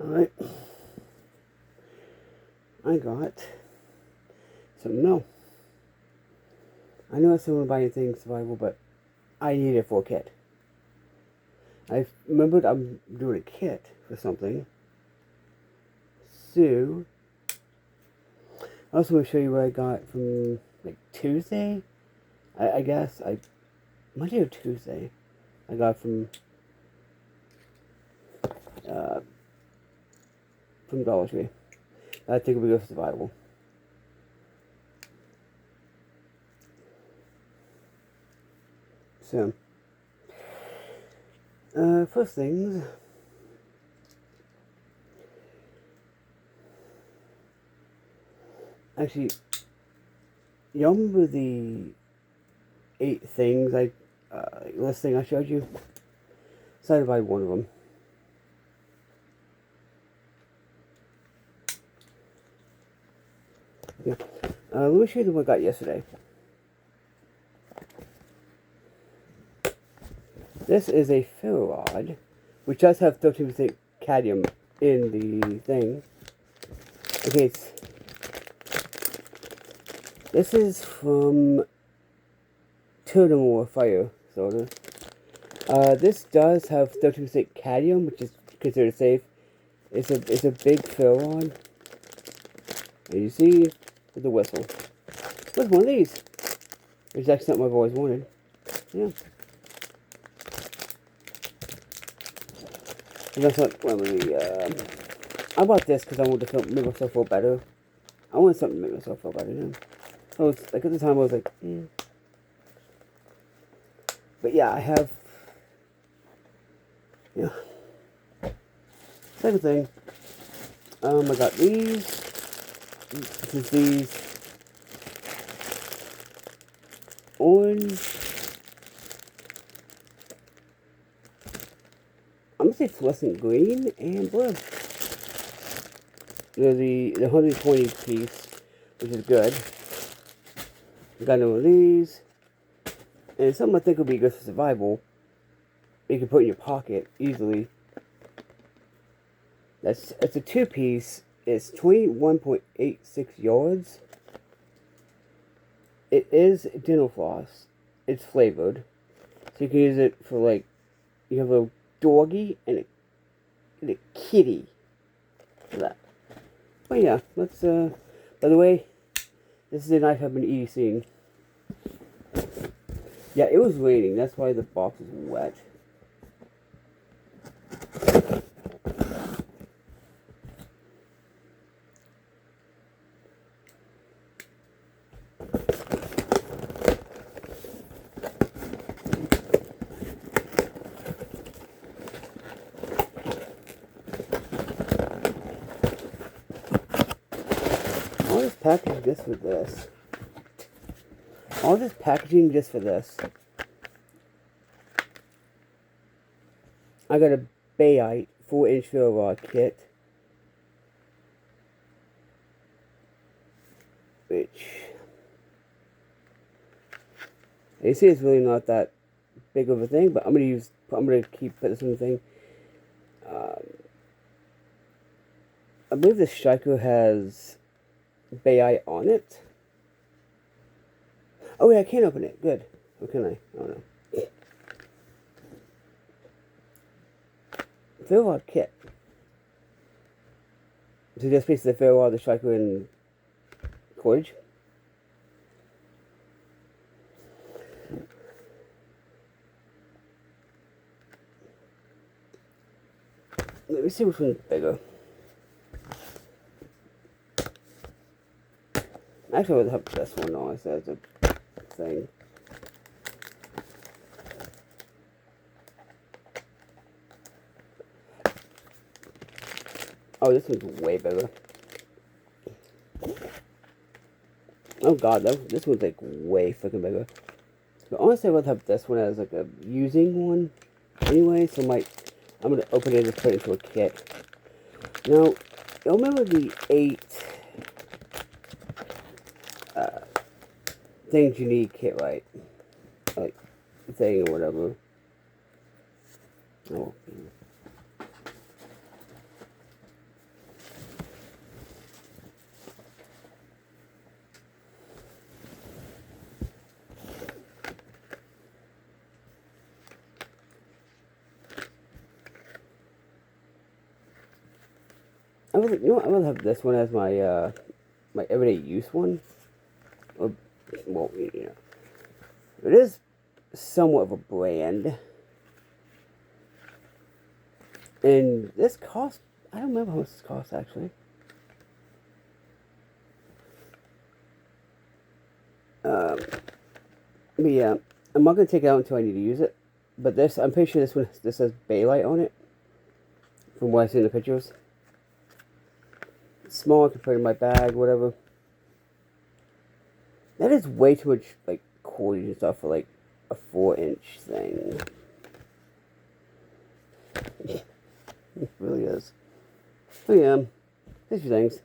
Alright. I got some no. I know I still want to buy anything survival, but I need it for a kit. I remembered I'm doing a kit for something. So, I also want to show you what I got from like Tuesday. I guess Monday or Tuesday. I got from Dollar Tree. I think it'll be good for survival. So, first things. Actually, y'all remember the 8 things listing I showed you? Decided to buy one of them. Yeah. Let me show you what I got yesterday. This is a ferro rod, which does have 13% cadmium in the thing. Okay, this is from Turtle Fire Soda. This does have 13% cadmium, which is considered safe. It's a big ferro rod. And you see, with the whistle. What's one of these? It's actually something I've always wanted. Yeah. And that's not one of the, I bought this because I wanted to make myself feel better. I wanted something to make myself feel better, you know? So it's like at the time I was like, But yeah, I have, yeah. Second thing, I got these. This is these orange. I'm gonna say fluorescent green and blue. They're the 120 piece, which is good. I got one of these. And something I think would be good for survival. You can put in your pocket easily. It's a 2-piece. It's 21.86 yards. It is dental floss. It's flavored. So you can use it for like, you have a doggy and a kitty. For that. But yeah, let's, by the way, this is a knife I've been eating. Yeah, it was raining. That's why the box is wet. All this packaging just for this. All this packaging just for this. I got a Bayite 4-inch ferro rod kit. Which, you see, it's really not that big of a thing, but I'm gonna keep putting this in the thing. I believe the striker has Bayite on it. Oh yeah, I can't open it. Good. Or can I? I don't know. Ferro rod kit. So just basically the ferro rod, the striker, and cordage. Let me see which one's bigger. Actually, I would have this one on, so it's a thing. Oh, this one's way bigger. Oh god, this one's like way freaking bigger. But honestly, I would have this one as like a using one anyway, so I'm gonna open it and just put it into a kit. Now, you'll remember the 8 things you need kit, right? Like, thing or whatever. Oh. I was, you know what, I will have this one as my my everyday use one. Or, well, you know, it is somewhat of a brand. And this cost, I don't remember how much this cost actually. But yeah, I'm not gonna take it out until I need to use it. But this, I'm pretty sure this says Baylite on it. From what I see in the pictures. It's small compared to my bag, whatever. That is way too much, like, cordage and stuff for, like, a 4-inch thing. It really is. So yeah, there's your things.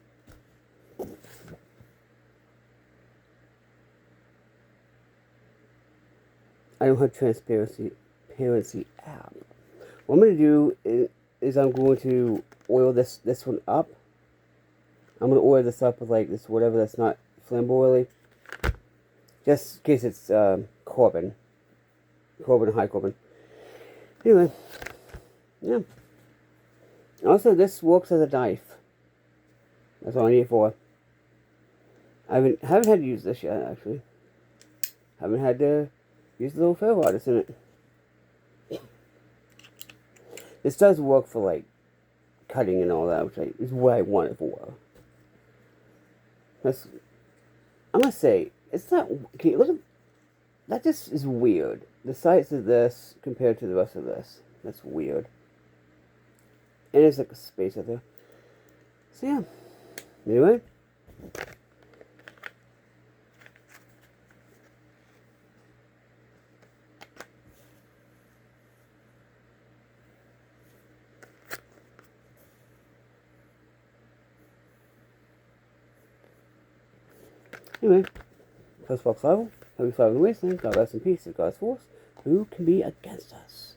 I don't have transparency app. What I'm going to do is I'm going to oil this one up. I'm going to oil this up with like this whatever that's not flamboyantly. Just in case it's carbon. Carbon, high carbon. Anyway. Yeah. Also, this works as a knife. That's all I need it for. I haven't had to use this yet, actually. Haven't had to use the little ferro artist in it. This does work for, like, cutting and all that, which is what I want it for. I must say, it's not... Okay, look at... That just is weird. The size of this compared to the rest of this. That's weird. And there's, like, a space out there. So, yeah. Anyway. Anyway, post-box level, happy fire in the wasteland, God rest in peace, of God's force, who can be against us?